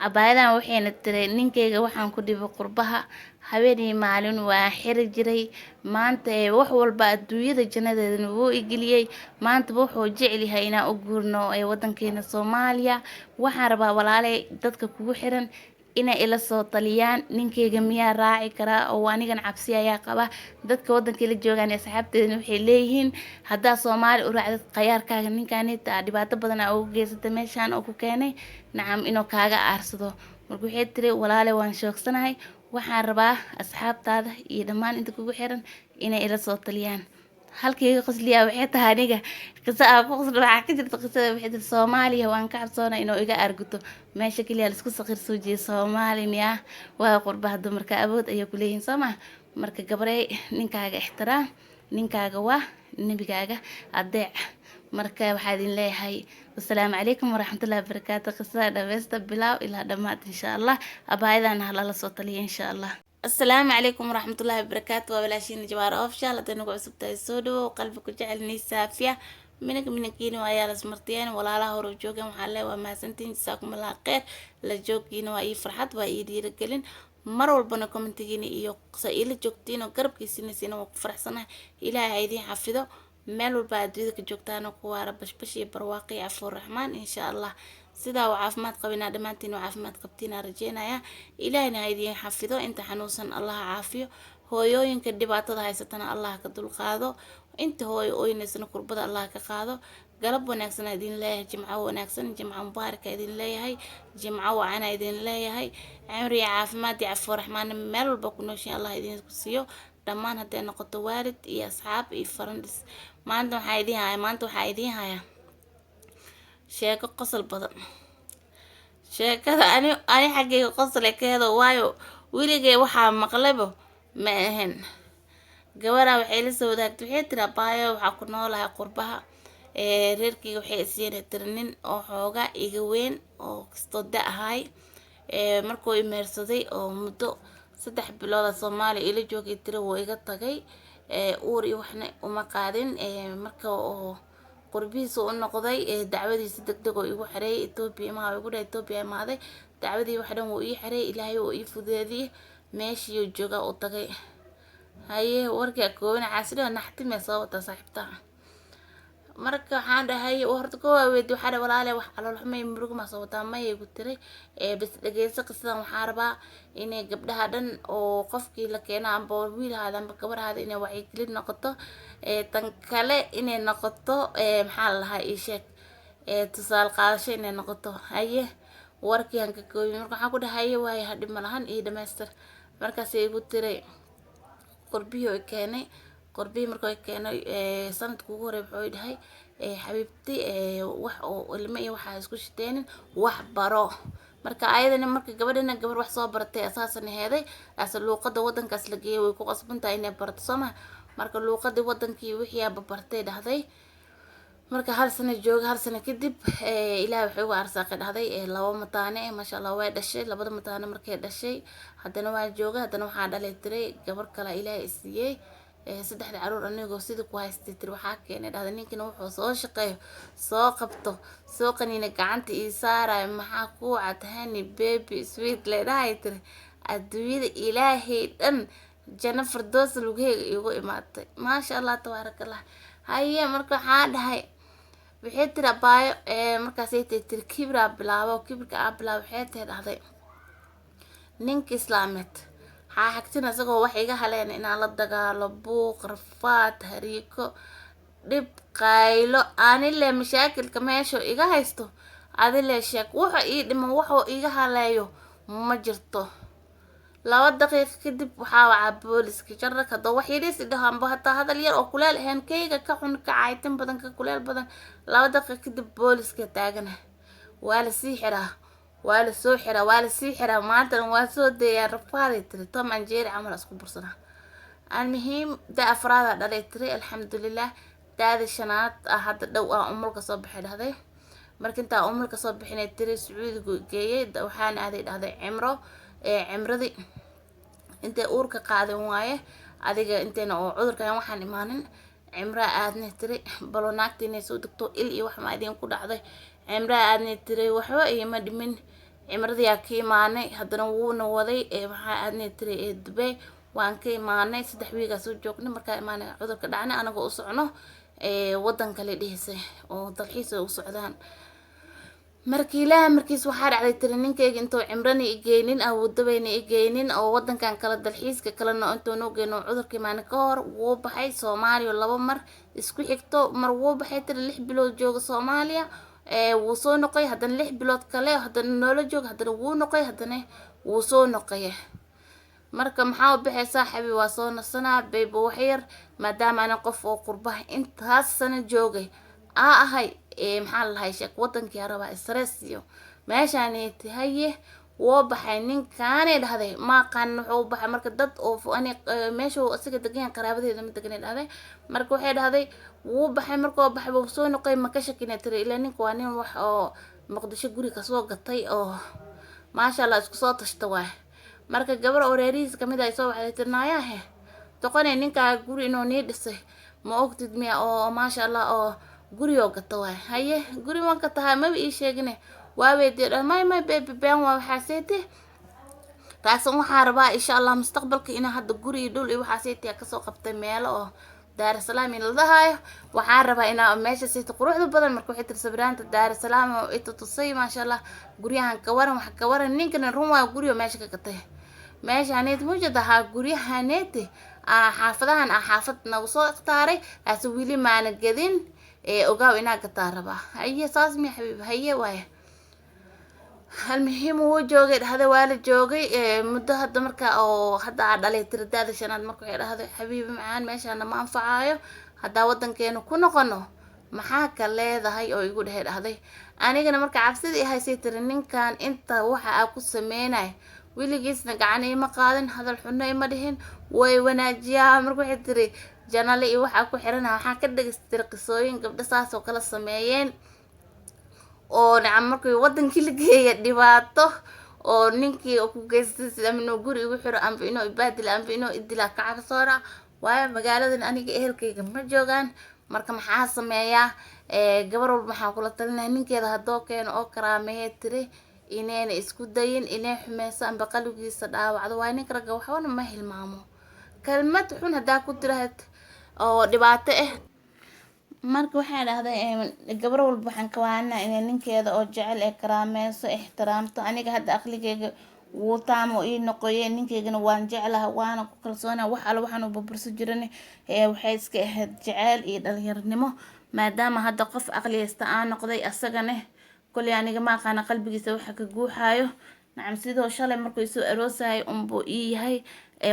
cabayadan waxayna tiray ninkeyga waxaan ku dhibay qurbaha habeenii maalin waa xiri jiray maanta wax walba adduunyada jannadeedana wuu igeliyay maanta wuxuu jecel yahay inaan u guurno wadankeena Soomaaliya waxaan rabaa walaalay dadka kugu xiran inay ila soo taliyaan ninkeyga miyaa raaci karaa oo anigan cabsi ayaa qaba dadka wadanka la joogaan ee asxaabteedana waxay leeyihiin haddaa Soomaali u raacdo qayaarkaaga ninkaanita dhibaato badan oo u geysatay meeshaan oo ku keenay nacam inuu kaaga aarsado marka waxay tiri walaalay waan shoogsanahay waxaan rabaa asxaabtaada iyo dhammaan inta kugu xiran inay ila soo taliyaan halkayga qosliya waxay tahay aniga qiso aan ku qoslo waxa ka jirta qisada waxay tahay Soomaaliya waan ka cabsoonaa inuu iga arguto meesha kaliya la isku saqir soo jeeyo Soomaaliya waa qurbaha dumarka awood ayay ku leeyihiin Soomaa marka gabarey ninkaaga ixtiraam ninkaaga waa nabigaaga adeec marka waxaan idin leeyahay wassalaamu calaykum waraxmatullaahi wabarakaatuh qisada dhamaysta bilaaw ilaa dhammaad insha Allah abaayadan hala la soo taliyo insha Allah السلام عليكم ورحمة الله وبركاته وبلاشين جوار أوفشال هتنقو عصبتا السودو وقلبك جعلني سافية منكين ويا لسمرتين ولا لا هرو جوجا محلة وما سنتين جزاكم الله خير لجوجين وأي فرحات وأي دير قلن مروا البنا كومنتيني إيو قصائل جوجتين وقرب كيسين سينا وفرح سنة إلى هايدين حفظه مالو بعد ذيك جوجتان وقوارا بشبشي برواقي عفو الرحمن إن شاء الله sidaa waa caafimaad qabina dhamaantiin waa caafimaad qabtina rajeynaya ilaahina haydiin xafido inta xanuunsan Allah caafiyo hooyooyinka dhibaatada haysatana Allah ka dulqaado inta hooyo ooynaysana kurbada Allah ka qaado galab wanaagsan idin leeyahay jimco wanaagsan jimco mubaarak idin leeyahay jimco wacan idin leeyahay cimri caafimaad iyo cafo raxmaan meel walba ku nooshin Allah idin ku siiyo dhammaan haday noqoto waalid iyo asxaab iyo friends maanta waxaa idin haya sheeko qosol badan sheekada ani xaggayga qosol keedo waayo wiligay waxaa maqlaybo ma ahan gabadha waxay la soo wadaagtay waxay tiri baayo waxaa ku noolahay qurbaha reerkayga waxay isiinay tirnin oo xooga iga weyn oo kasto da ahay markuu imeersaday oo muddo 3 bilood Soomaaliya ila joogay tiri wuu iga tagay uur iyo waxna uma qaadin marka oo qurbihiisa u noqday dacwadiisa degdeg oo igu xareeyay Ethiopia ma igu dhahay Ethiopia maaday dacwadii wax dhan wuu ii xareeyay Ilaahay oo ii fudeediyay meeshii uu jooga u tagay haye warka koobna xaasilo naxtime sababta saaxiibta marka waxaan dhahay horta ko weyd waxa walaalay wax calool xumay murug ma sababta ma igu tiray bas dhageyso qisadan waxaan rabaa inay gabdhaha dhan oo qofkii la keenay amba wiilhaada amba gabarhaada inay wacyi gelin noqoto tan kale inay noqoto maxaa la lahaa ii sheeg tusaal qaadasho inay noqoto haye warkii aan ka koobay marka waxaan ku dhahay waay hadhi malahan ii dhameystir markaas igu tiray qurbiyo keenay qurbiyo markuu keenay sanadkii ugu horeeyay wuxuu dhahay xabiibti wax oo ilmo iyo waxa isku shiteenin wax baro marka ayadana marka gabadhana gabar wax soo baratay asaasan heeday asal luqada wadankaas la geeyay way ku qasbantahay inay barato Soomaa marka luqada wadankii wixii aad bartay dhahday marka hal sano jooga hal sano kadib Ilaahay wuxuu ugu arsaaqay dhahday laba mataane masha Allah way dhashay labada mataane markay dhashay hadana waa jooga hadana waxa dhalay tiray gabar kale Ilaahay siiyay saddexda caruur anigoo sidii ku haystay tir waxa keenay dhahday ninkina wuxuu soo shaqeeyo soo qabto soo qaniina gacanta ii saaray maxaa ku cadhani baby sweet leedahay tir adduunyada Ilaahay dhan janna firdaws lugeeyga igu imaatay maasha Allah tabarakallah haye marka waxaan dhahay waxay tiri baayo markaas ay tir kibra bilaabo kibirka bilaabo waxay dhahday ninka islaameed xagtina asagoo wax iga haleen inaan la dagaalo buuq rafaad hariiko dib qaylo aanile mashaakilka meesho iga haysto adile sheek waxa ii dhiman waxa iga haleeyo ma jirto 2 daqiiqo kadib waxa waca booliska jarraka doo wax yidhi sidaan bahata hadal yar oo kuleel ahaan kayga ka xun ka caytin badan ka kuleel badan 2 daqiiqo kadib booliska taagana waa la sii xiraa waa la soo xiraa waa la sii xiraa maanta waa soo deeyay rafaadi tiri tom anjeer amal isku bursana المهم دا أفراد دالي تري الحمد لله دا شنات هذا دو أمك صبح هذا مركنت أمك صبح نتري سعود جيد وحان هذا عمره عمرضي انت أورك قاعدة وايه هذا انت نوع عذر كان وحان إيمانن عمره آدني تري بلوناك تني سو دكتور إلي وح ما يدين كود هذا عمره آدني تري وحوا يمد من cimradii aa ka imaanay haddana wuuna waday waxaa aadnay tiri Dubai waan ka imaanay 3 wiigaa soo joognay markaa imaanay cudurka dhacnay anagoo u socno wadan kale dhihisay oo dalxiis u socdaan markii ilaahay markiis waxaa dhacday tiri ninkayga intuu cimrani igeynin Abu Dhabi igeynin oo wadankan kala dalxiiska kalena intuu noo geeno cudurkii maana ka hor wuu baxay Soomaaliya 2 mar isku xigto mar wuu baxay tiri 6 bilood jooga Soomaaliya wuu soo noqay haddana 6 bilood kale haddana noola joog haddana wuu noqay haddana wuu soo noqay marka maxaa u bixaysaa xabi waa soo nasanaa baybo waxyar maadaama ana qof oo qurbaha intaas sano joogay ahay maxaa la hayay wadankii araba stress iyo meeshaan haye woo baxay ninkaan dhahday ma qaan wuxuu baxay marka dad oo ani meesha asiga degan qaraabadeeda mid degan dhahday marka waxay dhahday wuu baxay markuu baxay wuu soo noqay ma ka shakinay tiri ilaa ninku waa nin wax oo Muqdisho guri ka soo gatay oo maasha Allah isku soo tashta waay marka gabar oreeriis kamid ay soo waxay tirnaayaa toqonay ninka guri inuu nii dhisay ma ogtid miya oo maasha Allah oo guri oo gato waay haye guri waan ka tahay ma ii sheegine waa weydii may baby baan waa xaseete taasan waxaa rabaa insha Allah mustaqbalka ina hadda guri dhul iyo xaseete ka soo qabtay meel oo Dar es Salaam la dhahayo waxaa rabaa ina meesha si quruxda badan markuu xitir sabranta Dar es Salaam oo ito tusay maasha Allah guriyahan ka waran wax ka waran ninkana run waa guri meesha ka gatay meeshaanid mujadaha guryahaneeti xaafadahan xaafad nagu soo iqtaaray as wili maana gadin ogaaw inaa gataa rabaa haye saas mi xabiib haye waay المهم هو جوجي هذا والد جوجي مدة هذا مركا أو هذا دليل ترداد شناد مركا هذا حبيبي معان ماشي أنا ما أنفعايو هذا ودن كانوا كنا قنو محاك اللي ذا هاي أو يقول هذا أنا كنا مركا عبسدي هاي سيترنين كان أنت وحى أكو سميناي ويلي جيسنا قعني مقالن هذا الحنة مدهن وناجيا مركا حتري جنالي وحى أكو حرنا وحا كده قصوين قبل ساس وكلا سميين oo nacam markii wadankii la geeyay dhibaato oo ninkii ku geystay sida inuu guri ugu xiro amba inuu ibaadil amba inuu idila ka cabsoora waayo magaaladan aniga ehelkayga ma joogaan marka maxaa sameeyaa gabar walba maxaa kula talinayaa ninkeeda hadoo keeno oo karaameeyay tiri inayna isku dayin inay xumayso amba qalbigiisa dhaawacdo waa ninka raga waxna ma hilmaamo kalmad xun hadaa ku tiraahdo oo dhibaato marka waxaa dhahday gabar walba waxaan ka waana inay ninkeeda oo jecel ee karaameeyso ixtiraamto aniga hadda aqligeyga wuu taamo ii noqoyay ninkeygana waan jeclahay waana ku kalsoonaa wax alla waxaan u burbursan jiray waxay iska ahayd jecel iyo dhalinyaranimo maadaama hadda qof aqliyeysta aan noqday asagana kulli aniga ma aqaan qalbigiisa waxa ka guuxaayo nacam sidoo shalay markuu soo aroosay buu ii yahay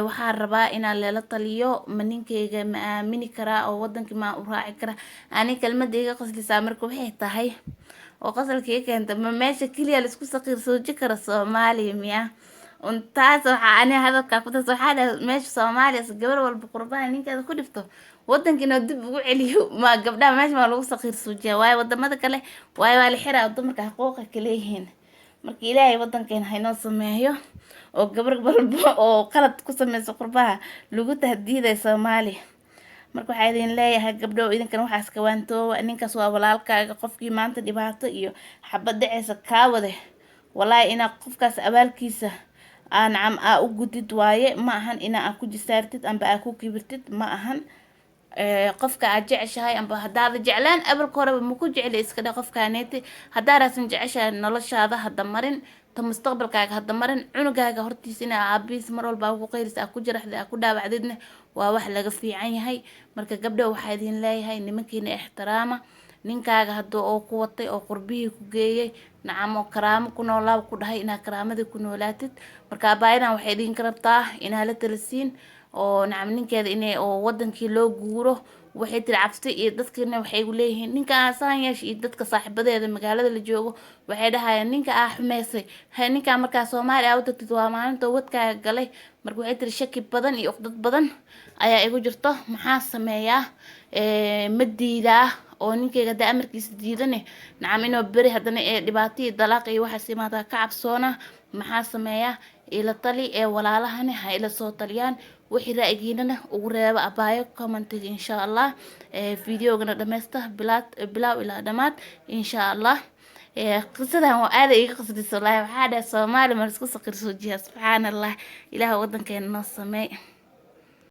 waxaa rabaa inaan leela taliyo ma ninkeyga ma aamini karaa oo wadankii ma u raaci karaa ani kalmadeyga qaslisaa marka waxay tahay oo qasalkii keenta ma meesha kaliya la isku saqiir sooji kara Soomaaliya miya untaas waxa ani hadalka ku taas waxa meesha Soomaaliya gabar walba qurbaan ninkeeda ku dhifto wadankiina dib ugu celiyo ma gabdhaha meesha ma lagu saqiir soojiyaa waayo wadamada kale waayo waa la xiraa dumarka xuquuqa kale yihiin marka ilaahay wadankeena haynoo sameeyo oo gabar walba oo qalad ku sameeyso qurbaha lagu tahdiiday Soomaaliya marka waxa idin leeyahay gabdho idinkan waxaas ka waantoo ninkaas waa walaalkaaga qofkii maanta dhibaato iyo xabad dhacaysa ka wade wallahi ina qofkaas abaalkiisa aan u gudid waaye ma ahan ina ku jisaartid amba ku kibirtid ma ahan qofka aad jeceshahay amba hadaad jeclaan abalka hore ma ku jecel iska dhaq qofkaaneeti hadaa raasan jeceshahay noloshaada hada marin ta mustaqbalkaaga hada marin cunugaaga hortiisina aabiis mar walba ku qeyris ku jiraxda ku dhaawacdidna waa wax laga fiican yahay marka gabdho waxa idin leeyahay nimankiina ixtiraama ninkaaga hadoo oo ku watay oo qurbihii ku geeyay nacam oo karaamo ku noolaa ku dhahay ina karaamada ku noolaatid marka baayidan waxay idin karabtaa ina la talasiin oo nacam ninkeeda inay oo wadankii loo guuro waxay tir cabsi iyo dadkina waxay u leeyihiin ninka asaan yeesh iyo dadka saaxiibadeeda magaalada la joogo waxay dhahayaan ninka xumeysay ninka marka Soomaaliya u tagtid waa maalinta wadkaaga galay marka waxay tir shaki badan iyo dad badan ayaa igu jirto maxaa sameeyaa ma diidaa oo ninkeyga da amarkiisa diidane nacam inuu bari hadana dhibaato dalaaq iyo waxa simaada ka cabsoona maxaa sameeyaa ila tali walaalahana ha ila soo taliyaan wixii ra'yigiina ugu reeba abaayo comment insha Allah videogana dhameesta bilaaw ila dhamaad insha Allah qisadan waa aad iga qasdiso wallaahi waxaa dhahay Soomaali ma isku saqir soo jiya subxaan allah ilaah wadankeena noo sameey